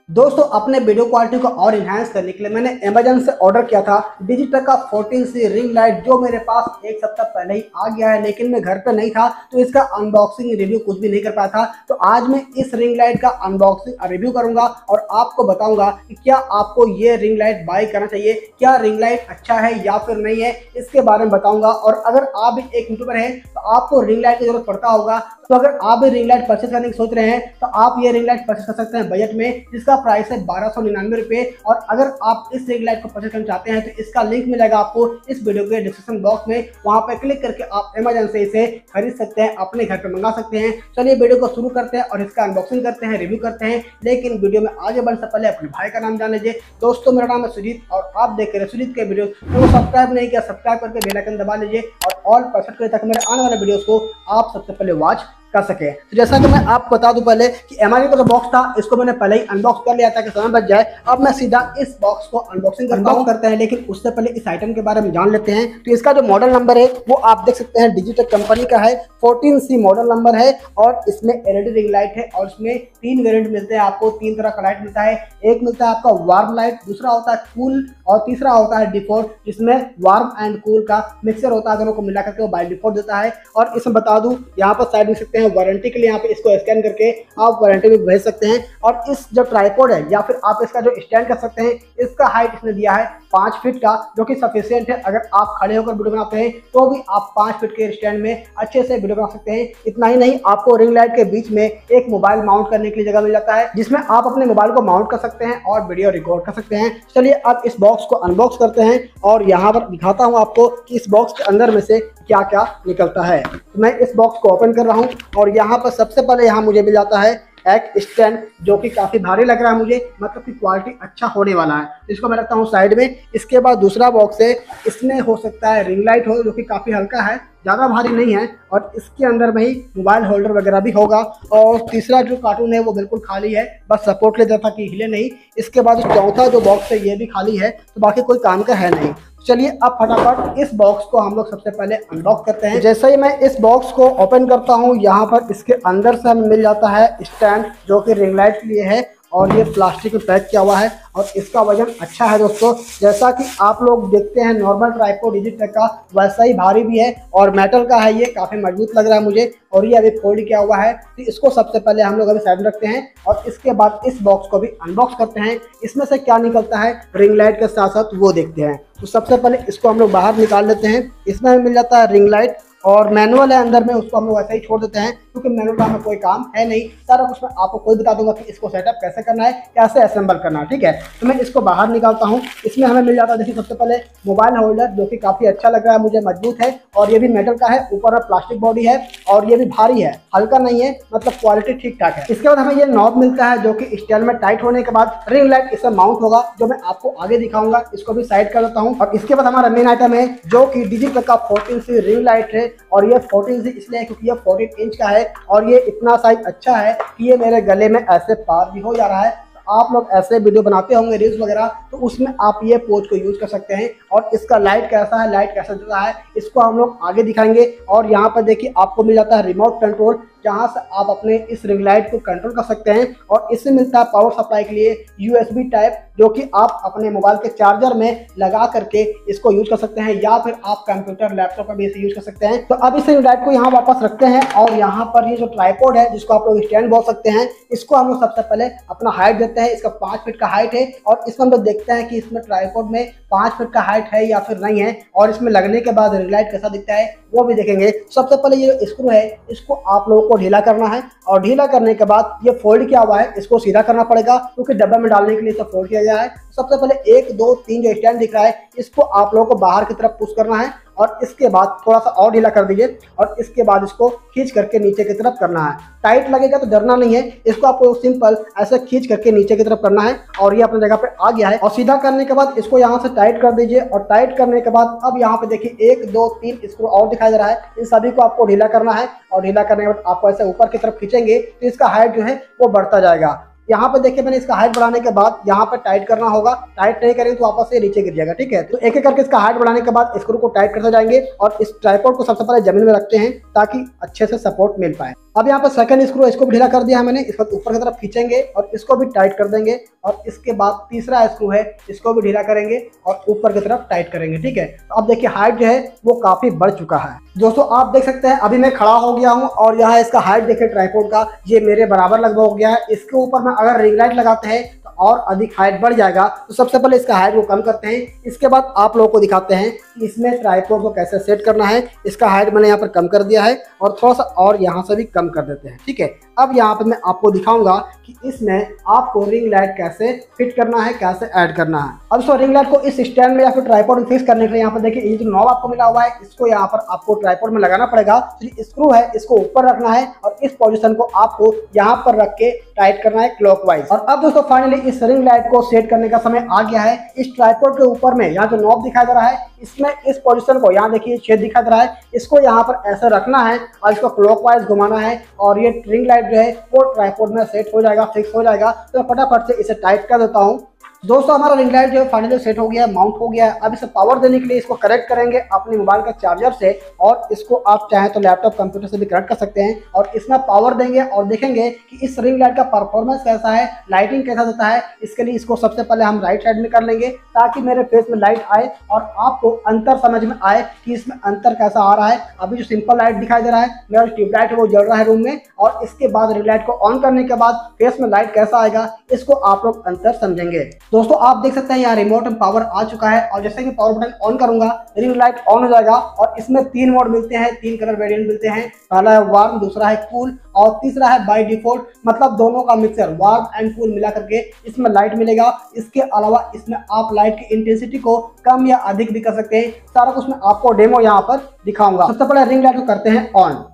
दोस्तों अपने video quality को और इन्हांस करने के लिए मैंने अमेजन से ऑर्डर किया था डिजिटेक का 14C रिंग लाइट, जो मेरे पास एक सप्ताह पहले ही आ गया है। लेकिन मैं घर पे नहीं था तो इसका अनबॉक्सिंग रिव्यू कुछ भी नहीं कर पाया था। तो आज मैं इस रिंग लाइट का अनबॉक्सिंग रिव्यू करूंगा और आपको बताऊंगा कि क्या आपको ये रिंग लाइट बाय करना चाहिए, क्या रिंग लाइट अच्छा है या फिर नहीं है, इसके बारे में बताऊंगा। और अगर आप भी एक यूट्यूबर हैं तो आपको रिंग लाइट की जरूरत पड़ता होगा, तो अगर आप भी रिंग लाइट परचेस करने की सोच रहे हैं तो आप ये रिंग लाइट परचेस कर सकते हैं बजट में, जिसका प्राइस है 1299 रुपये। और अगर आप इस रिंग लाइट को परचेस करना चाहते हैं तो इसका लिंक मिलेगा आपको इस वीडियो के डिस्क्रिप्शन बॉक्स में, वहां पर क्लिक करके आप अमेजन से इसे खरीद सकते हैं, अपने घर पे मंगा सकते हैं। चलिए वीडियो को शुरू करते हैं और इसका अनबॉक्सिंग करते हैं, रिव्यू करते हैं। लेकिन वीडियो में आगे बढ़ने से पहले अपने भाई का नाम जान लीजिए। दोस्तों मेरा नाम है सुजीत और आप देख रहे हैं सुजीत के वीडियो। तो सब्सक्राइब नहीं किया, सब्सक्राइब करके बेल आइकन दबा लीजिए और ऑल पर सेट करें ताकि मेरे आने वाले वीडियोस को आप सबसे पहले वॉच कर सके। तो जैसा कि मैं आपको बता दूं पहले कि अमेजन का जो बॉक्स था इसको मैंने पहले ही अनबॉक्स कर लिया था कि समय बच जाए। अब मैं सीधा इस बॉक्स को अनबॉक्सिंग करते हैं, लेकिन उससे पहले इस आइटम के बारे में जान लेते हैं। तो इसका जो मॉडल नंबर है वो आप देख सकते हैं डिजिटेक कंपनी का है, 14C मॉडल नंबर है और इसमें एलईडी रिंग लाइट है। और इसमें 3 वेरिएंट मिलते हैं आपको, 3 तरह का लाइट मिलता है। एक मिलता है आपका वार्म लाइट, दूसरा होता है कूल और तीसरा होता है डिफॉल्ट, जिसमें वार्म एंड कूल का मिक्सर होता है। दोनों को मिला करके वो बाय डिफॉल्ट देता है। और इसमें बता दूं यहाँ पर साइड देख सकते हैं वारंटी के लिए, यहाँ पे इसको स्कैन करके आप वारंटी भी भेज सकते हैं। और इस जो ट्राइपॉड है या फिर आप इसका जो स्टैंड कर सकते हैं, इसका हाइट इसने दिया है 5 फीट का, जो कि सफिशिएंट है। अगर आप खड़े होकर वीडियो बनाते हैं तो भी आप 5 फीट के स्टैंड में अच्छे से वीडियो बना सकते हैं। इतना ही नहीं, आपको रिंग लाइट के बीच में एक मोबाइल माउंट करने के लिए जगह मिल जाता है, जिसमें आप अपने मोबाइल को माउंट कर सकते हैं और वीडियो रिकॉर्ड कर सकते हैं। चलिए अब इस बॉक्स को अनबॉक्स करते हैं और यहाँ पर दिखाता हूँ आपको कि इस बॉक्स के अंदर में से क्या क्या निकलता है। तो मैं इस बॉक्स को ओपन कर रहा हूँ और यहाँ पर सबसे पहले यहाँ मुझे मिल जाता है एक स्टैंड, जो कि काफी भारी लग रहा है मुझे, मतलब कि क्वालिटी अच्छा होने वाला है। इसको मैं रखता हूँ साइड में। इसके बाद दूसरा बॉक्स है, इसमें हो सकता है रिंग लाइट हो, जो कि काफी हल्का है, ज़्यादा भारी नहीं है। और इसके अंदर में ही मोबाइल होल्डर वगैरह भी होगा। और तीसरा जो कार्टून है वो बिल्कुल खाली है, बस सपोर्ट ले जाता कि हिले नहीं। इसके बाद चौथा जो बॉक्स है ये भी खाली है, तो बाकी कोई काम का है नहीं। चलिए अब फटाफट इस बॉक्स को हम लोग सबसे पहले अनबॉक्स करते हैं। जैसे ही मैं इस बॉक्स को ओपन करता हूँ, यहाँ पर इसके अंदर से हमें मिल जाता है स्टैंड, जो कि रिंग लाइट के लिए है और ये प्लास्टिक में पैक किया हुआ है और इसका वजन अच्छा है दोस्तों। जैसा कि आप लोग देखते हैं नॉर्मल ट्राइपॉड डिजिटेक का, वैसा ही भारी भी है और मेटल का है, ये काफ़ी मजबूत लग रहा है मुझे। और ये अभी फोल्ड किया हुआ है, तो इसको सबसे पहले हम लोग अभी साइड में रखते हैं और इसके बाद इस बॉक्स को भी अनबॉक्स करते हैं। इसमें से क्या निकलता है रिंग लाइट के साथ साथ वो देखते हैं। तो सबसे पहले इसको हम लोग बाहर निकाल लेते हैं। इसमें हमें मिल जाता है रिंग लाइट और मैनुअल है अंदर में, उसको हम लोग ऐसे ही छोड़ देते हैं क्योंकि मैनुअल का हमें कोई काम है नहीं। सारा कुछ मैं आपको खुद बता दूंगा कि इसको सेटअप कैसे करना है, कैसे असेंबल करना है, ठीक है। तो मैं इसको बाहर निकालता हूँ। इसमें हमें मिल जाता है, देखिए सबसे पहले मोबाइल होल्डर, जो कि काफ़ी अच्छा लग रहा है मुझे, मजबूत है और ये भी मेटल का है, ऊपर में प्लास्टिक बॉडी है और ये भी भारी है, हल्का नहीं है, मतलब क्वालिटी ठीक ठाक है। इसके बाद हमें ये नॉब मिलता है, जो कि स्टैंड में टाइट होने के बाद रिंग लाइट इसमें माउंट होगा, जो मैं आपको आगे दिखाऊंगा। इसको भी साइड कर देता हूँ। और इसके बाद हमारा मेन आइटम है, जो कि डिजिटेक का 14C रिंग लाइट है। और ये 14C इसलिए है क्योंकि ये 14 इंच का है और ये इतना साइज अच्छा है कि ये मेरे गले में ऐसे पार भी हो जा रहा है। आप लोग ऐसे वीडियो बनाते होंगे रील्स वगैरह, तो उसमें आप ये पोज को यूज कर सकते हैं। और इसका लाइट कैसा है, लाइट कैसा देता है, इसको हम लोग आगे दिखाएंगे। और यहाँ पर देखिए आपको मिल जाता है रिमोट कंट्रोल, जहाँ से आप अपने इस रिंग लाइट को कंट्रोल कर सकते हैं। और इससे मिलता है पावर सप्लाई के लिए USB टाइप, जो कि आप अपने मोबाइल के चार्जर में लगा करके इसको यूज कर सकते हैं, या फिर आप कंप्यूटर लैपटॉप में भी इसे यूज कर सकते हैं। तो अब इस रिंग लाइट को यहाँ वापस रखते हैं और यहाँ पर ये जो ट्राइपॉड है, जिसको आप लोग स्टैंड बोल सकते हैं, इसको हम लोग सबसे पहले अपना हाइट देते हैं। इसका 5 फीट का हाइट है और इसमें हम लोग देखते हैं कि इसमें ट्राइपॉड में 5 फीट का हाइट है या फिर नहीं है। और इसमें लगने के बाद रिंग लाइट कैसा दिखता है वो भी देखेंगे। सबसे पहले ये स्क्रू है, इसको आप लोगों को ढीला करना है और ढीला करने के बाद ये फोल्ड किया हुआ है, इसको सीधा करना पड़ेगा क्योंकि डब्बे में डालने के लिए इसे फोल्ड किया गया है। सबसे पहले 1 2 3 जो स्टैंड दिख रहा है, इसको आप लोगों को बाहर की तरफ पुश करना है और इसके बाद थोड़ा सा और ढीला कर दीजिए और इसके बाद इसको खींच करके नीचे की तरफ करना है। टाइट लगेगा तो डरना नहीं है, इसको आपको सिंपल ऐसे खींच करके नीचे की तरफ करना है और ये अपनी जगह पे आ गया है। और सीधा करने के बाद इसको यहाँ से टाइट कर दीजिए और टाइट करने के बाद अब यहाँ पे देखिए 1 2 3 स्क्रू और दिखाई दे रहा है। इन सभी को आपको ढीला करना है और ढीला करने के बाद आपको ऐसे ऊपर की तरफ खींचेंगे तो इसका हाइट जो है वो बढ़ता जाएगा। यहाँ पे देखिए मैंने इसका हाइट बढ़ाने के बाद यहाँ पे टाइट करना होगा, टाइट नहीं करेंगे तो वापस से नीचे गिर जाएगा, ठीक है। तो एक एक करके इसका हाइट बढ़ाने के बाद स्क्रू को टाइट करते जाएंगे और इस ट्राइपॉड को सबसे पहले जमीन में रखते हैं ताकि अच्छे से सपोर्ट मिल पाए। अब यहाँ पर सेकंड स्क्रू इसको भी ढीला कर दिया है मैंने, इसको ऊपर की तरफ खींचेंगे और इसको भी टाइट कर देंगे और इसके बाद तीसरा स्क्रू है इसको भी ढीला करेंगे और ऊपर की तरफ टाइट करेंगे। ठीक है, तो अब देखिए हाइट जो है वो काफी बढ़ चुका है। दोस्तों आप देख सकते हैं अभी मैं खड़ा हो गया हूँ और यहाँ इसका हाइट देखिए ट्राइपॉड का ये मेरे बराबर लगभग हो गया है। इसके ऊपर में अगर रिंग लाइट लगाते हैं तो और अधिक हाइट बढ़ जाएगा। तो सबसे पहले इसका हाइट को कम करते हैं, इसके बाद आप लोगों को दिखाते हैं कि इसमें ट्राइपॉड को कैसे सेट करना है। इसका हाइट मैंने यहाँ पर कम कर दिया है और थोड़ा सा और यहाँ से भी कम कर देते हैं। ठीक है, अब यहाँ पे मैं आपको दिखाऊंगा कि इसमें आपको रिंग लाइट कैसे फिट करना है, कैसे ऐड करना है। अब इसको रिंग लाइट को इस स्टैंड में या फिर ट्राइपॉड में फिक्स करने के लिए यहाँ पर देखिए ये जो नॉब आपको मिला हुआ है इसको यहाँ पर आपको ट्राइपॉड में लगाना पड़ेगा। तो ये स्क्रू है इसको ऊपर रखना है और इस पोजीशन को आपको यहाँ पर रख के टाइट करना है क्लॉकवाइज। और अब दोस्तों फाइनली इस रिंग लाइट को सेट करने का समय आ गया है। इस ट्राइपॉड के ऊपर में यहाँ जो नॉब दिखाई दे रहा है इसमें इस पोजीशन को यहाँ देखिए छेद दिखाई दे रहा है, इसको यहाँ पर ऐसे रखना है और इसको क्लॉकवाइज घुमाना है और ये रिंग लाइट जो है वो ट्राइपॉड में सेट हो जाएगा, फिक्स हो जाएगा। तो फटाफट से इसे टाइट कर देता हूँ। दोस्तों हमारा रिंग लाइट जो है फाइनली सेट हो गया है, माउंट हो गया है। अब इसे पावर देने के लिए इसको कनेक्ट करेंगे अपने मोबाइल के चार्जर से और इसको आप चाहें तो लैपटॉप कंप्यूटर से भी कनेक्ट कर सकते हैं और इसमें पावर देंगे और देखेंगे कि इस रिंग लाइट का परफॉर्मेंस कैसा है, लाइटिंग कैसा देता है। इसके लिए इसको सबसे पहले हम राइट साइड में कर लेंगे ताकि मेरे फेस में लाइट आए और आपको अंतर समझ में आए कि इसमें अंतर कैसा आ रहा है। अभी जो सिंपल लाइट दिखाई दे रहा है, मेरा जो ट्यूबलाइट है वो जल रहा है रूम में, और इसके बाद रिंग लाइट को ऑन करने के बाद फेस में लाइट कैसा आएगा इसको आप लोग अंतर समझेंगे। दोस्तों आप देख सकते हैं यहाँ रिमोट में पावर आ चुका है और जैसे कि पावर बटन ऑन करूंगा रिंग लाइट ऑन हो जाएगा और इसमें 3 मोड मिलते हैं, 3 कलर वेरिएंट मिलते हैं। पहला है वार्म, दूसरा है कूल और तीसरा है बाय डिफॉल्ट, मतलब दोनों का मिक्सर वार्म एंड कूल मिला करके इसमें लाइट मिलेगा। इसके अलावा इसमें आप लाइट की इंटेंसिटी को कम या अधिक भी कर सकते हैं। सारा कुछ मैं आपको डेमो यहाँ पर दिखाऊंगा। सबसे पहले रिंग लाइट को करते हैं ऑन।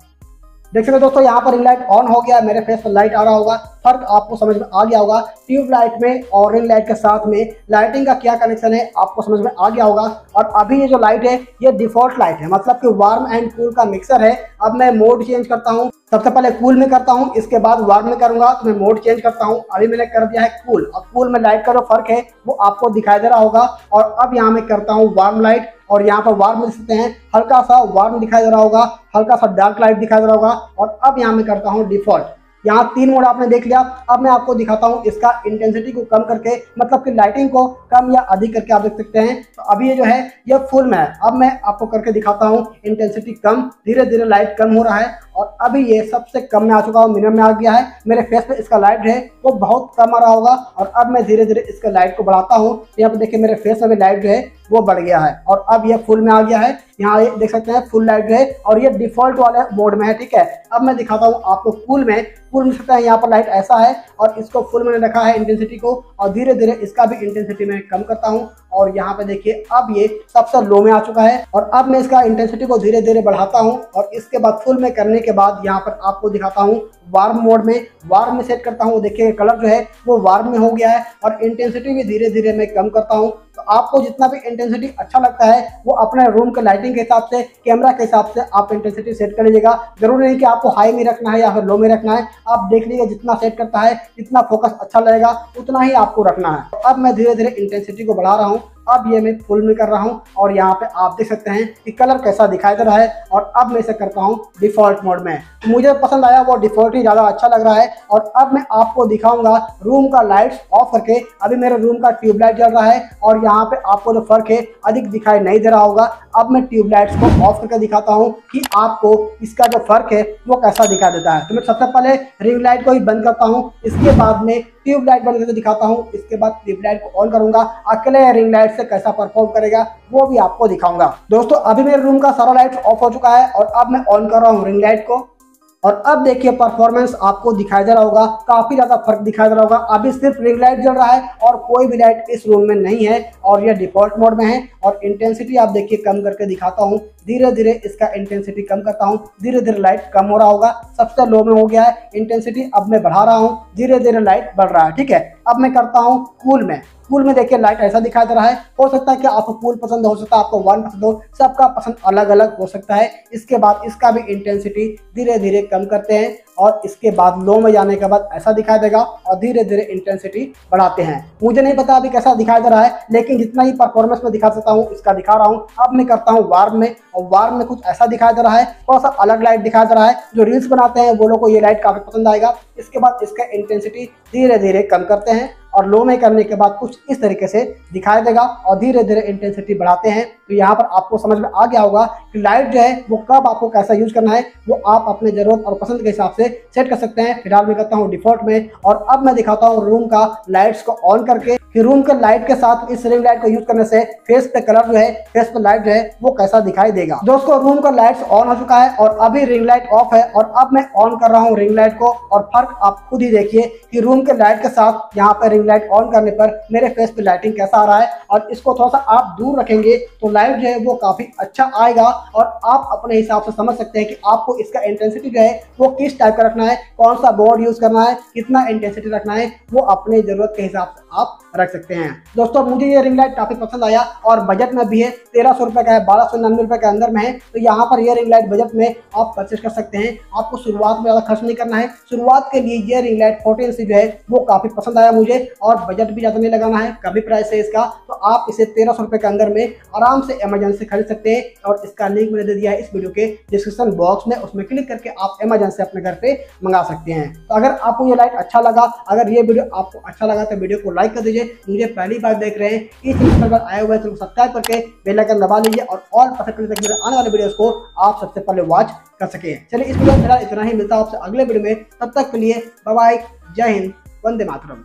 देख सकते दोस्तों यहाँ पर रिंग लाइट ऑन हो गया, मेरे फेस पर लाइट आ रहा होगा। फर्क आपको समझ में आ गया होगा, ट्यूब लाइट में और रिंग लाइट के साथ में लाइटिंग का क्या कनेक्शन है आपको समझ में आ गया होगा। और अभी ये जो लाइट है ये डिफॉल्ट लाइट है, मतलब कि वार्म एंड कूल का मिक्सर है। अब मैं मोड चेंज करता हूँ, सबसे पहले कूल में करता हूँ, इसके बाद वार्म में करूंगा तो मैं मोड चेंज करता हूँ। अभी मैंने कर दिया है कूल। अब कूल में लाइट का जो फर्क है वो आपको दिखाई दे रहा होगा। और अब यहाँ मैं करता हूँ वार्म लाइट और यहाँ पर वार्म देख सकते हैं, हल्का सा वार्म दिखाई दे रहा होगा, हल्का सा डार्क लाइट दिखाई दे रहा होगा। और अब यहाँ मैं करता हूँ डिफॉल्ट। यहाँ 3 मोड आपने देख लिया। अब मैं आपको दिखाता हूँ इसका इंटेंसिटी को कम करके, मतलब कि लाइटिंग को कम या अधिक करके। आप देख सकते हैं तो अभी ये जो है ये फुल में है। अब मैं आपको करके दिखाता हूँ इंटेंसिटी कम, धीरे धीरे लाइट कम हो रहा है और अभी ये सबसे कम में आ चुका हूँ, मिनिमम में आ गया है। मेरे फेस पे इसका लाइट है वो बहुत कम आ रहा होगा और अब मैं धीरे धीरे इसका लाइट को बढ़ाता हूँ। यहाँ पे देखिए मेरे फेस में भी लाइट जो है वो बढ़ गया है और अब ये फुल में आ गया है। यहाँ ये देख सकते हैं फुल लाइट जो है और ये डिफॉल्ट वाले मोड में है। ठीक है, अब मैं दिखाता हूँ आपको कूल में। कूल में सकता है यहाँ पर लाइट ऐसा है और इसको फुल मैंने रखा है इंटेंसिटी को और धीरे धीरे इसका भी इंटेंसिटी मैं कम करता हूँ। और यहाँ पे देखिए अब ये सबसे लो में आ चुका है और अब मैं इसका इंटेंसिटी को धीरे धीरे बढ़ाता हूँ और इसके बाद फुल में करने के बाद यहाँ पर आपको दिखाता हूँ वार्म मोड में। वार्म में सेट करता हूँ, देखिए कलर जो है वो वार्म में हो गया है और इंटेंसिटी भी धीरे धीरे मैं कम करता हूँ। तो आपको जितना भी इंटेंसिटी अच्छा लगता है वो अपने रूम के लाइटिंग के हिसाब से, कैमरा के हिसाब से आप इंटेंसिटी सेट कर लीजिएगा। जरूरी नहीं कि आपको हाई में रखना है या फिर लो में रखना है। आप देख लीजिए जितना सेट करता है, जितना फोकस अच्छा लगेगा उतना ही आपको रखना है। अब मैं धीरे धीरे इंटेंसिटी को बढ़ा रहा हूँ। अब ये मैं फुल में कर रहा हूँ और यहाँ पे आप देख सकते हैं कि कलर कैसा दिखाई दे रहा है। और अब मैं इसे करता हूँ डिफॉल्ट मोड में। तो मुझे पसंद आया वो डिफॉल्ट ही ज़्यादा अच्छा लग रहा है। और अब मैं आपको दिखाऊंगा रूम का लाइट्स ऑफ करके। अभी मेरे रूम का ट्यूबलाइट जल रहा है और यहाँ पे आपको जो फर्क है अधिक दिखाई नहीं दे रहा होगा। अब मैं ट्यूबलाइट्स को ऑफ करके दिखाता हूँ कि आपको इसका जो फर्क है वो कैसा दिखाई देता है। तो मैं सबसे पहले रिंग लाइट को ही बंद करता हूँ, इसके बाद में ट्यूबलाइट बंद करके दिखाता हूँ, इसके बाद ट्यूबलाइट को ऑन करूंगा। अकेले रिंग लाइट से कैसा परफॉर्म करेगा वो भी आपको दिखाऊंगा। दोस्तों अभी मेरे रूम का सारा लाइट ऑफ हो चुका है और अब मैं ऑन कर रहा हूँ रिंग लाइट को और अब देखिए परफॉर्मेंस आपको दिखाई दे रहा होगा, काफी ज्यादा फर्क दिखाई दे रहा होगा। अभी सिर्फ रिंग लाइट जल रहा है और कोई भी लाइट इस रूम में नहीं है और यह डिफॉल्ट मोड में है। और इंटेंसिटी आप देखिए कम करके दिखाता हूँ, धीरे धीरे इसका इंटेंसिटी कम करता हूँ, धीरे धीरे लाइट कम हो रहा होगा। सबसे लो में हो गया है इंटेंसिटी, अब मैं बढ़ा रहा हूँ, धीरे धीरे लाइट बढ़ रहा है। ठीक है, अब मैं करता हूँ कूल में। स्कूल में देखिए लाइट ऐसा दिखाई दे रहा है। हो सकता है कि आपको कूल पसंद हो सकता है, आपको वार्म पसंद हो, सबका पसंद अलग अलग हो सकता है। इसके बाद इसका भी इंटेंसिटी धीरे धीरे कम करते हैं और इसके बाद लो में जाने के बाद ऐसा दिखाई देगा और धीरे धीरे इंटेंसिटी बढ़ाते हैं। मुझे नहीं पता अभी कैसा दिखाई दे रहा है, लेकिन जितना ही परफॉर्मेंस में दिखा सकता हूँ इसका दिखा रहा हूँ। अब मैं करता हूँ वार्म में, और वार्म में कुछ ऐसा दिखाई दे रहा है, थोड़ा सा अलग लाइट दिखाई दे रहा है। जो रील्स बनाते हैं वो लोग को ये लाइट काफी पसंद आएगा। इसके बाद इसका इंटेंसिटी धीरे धीरे कम करते हैं और लो में करने के बाद कुछ इस तरीके से दिखाई देगा और धीरे धीरे इंटेंसिटी बढ़ाते हैं। तो यहाँ पर आपको समझ में आ गया होगा कि लाइट जो है वो कब आपको कैसा यूज करना है, वो आप अपने जरूरत और पसंद के हिसाब से सेट कर सकते हैं। फिलहाल मैं करता हूँ डिफॉल्ट में, और अब मैं दिखाता हूँ रूम का लाइट्स को ऑन करके कि रूम के लाइट के साथ इस रिंग लाइट को यूज करने से फेस पे कलर जो है, फेस पे लाइट जो है वो कैसा दिखाई देगा। दोस्तों रूम का लाइट्स ऑन हो चुका है और अभी रिंग लाइट ऑफ है, और अब मैं ऑन कर रहा हूँ रिंग लाइट को, और फर्क आप खुद ही देखिए कि रूम के लाइट के साथ यहाँ पर रिंग लाइट ऑन करने पर मेरे फेस पे लाइटिंग कैसा आ रहा है। और इसको थोड़ा सा आप दूर रखेंगे तो लाइट जो है वो काफी अच्छा आएगा, और आप अपने हिसाब से समझ सकते हैं कि आपको इसका इंटेंसिटी जो है वो किस टाइप का रखना है, कौन सा बोर्ड यूज करना है, कितना इंटेंसिटी रखना है, वो अपने जरूरत के हिसाब से आप रख सकते हैं। दोस्तों मुझे ये रिंग लाइट काफी पसंद आया और बजट में भी है, 1300 रुपए का है, 1299 रुपए के अंदर में है। तो यहाँ पर ये रिंग लाइट बजट में आप परचेस कर सकते हैं। आपको शुरुआत में ज्यादा खर्च नहीं करना है। शुरुआत के लिए ये रिंग लाइट 14 इंच जो है वो काफी पसंद आया मुझे, और बजट भी ज्यादा नहीं लगाना है, कभी प्राइस है इसका। तो आप इसे 1300 रुपए के अंदर में आराम से अमेजन से खरीद सकते हैं, और इसका लिंक मैंने दे दिया है इस वीडियो के डिस्क्रिप्शन बॉक्स में, उसमें क्लिक करके आप अमेजन से अपने घर पे मंगा सकते हैं। तो अगर आपको ये लाइट अच्छा लगा, अगर ये वीडियो आपको अच्छा लगा तो वीडियो को लाइक कर दीजिए। मुझे पहली बार देख रहे हैं, इस चैनल पर आए हुए तो सब्सक्राइब करके बेल आइकन दबा लीजिए, और ऑल पर क्लिक करके मेरे आने वाले वीडियोस को आप सबसे पहले वॉच कर सके। चलिए इस वीडियो में इतना ही, मिलता है आपसे अगले वीडियो में। तब तक के लिए बाय बाय, जय हिंद, वंदे मातरम।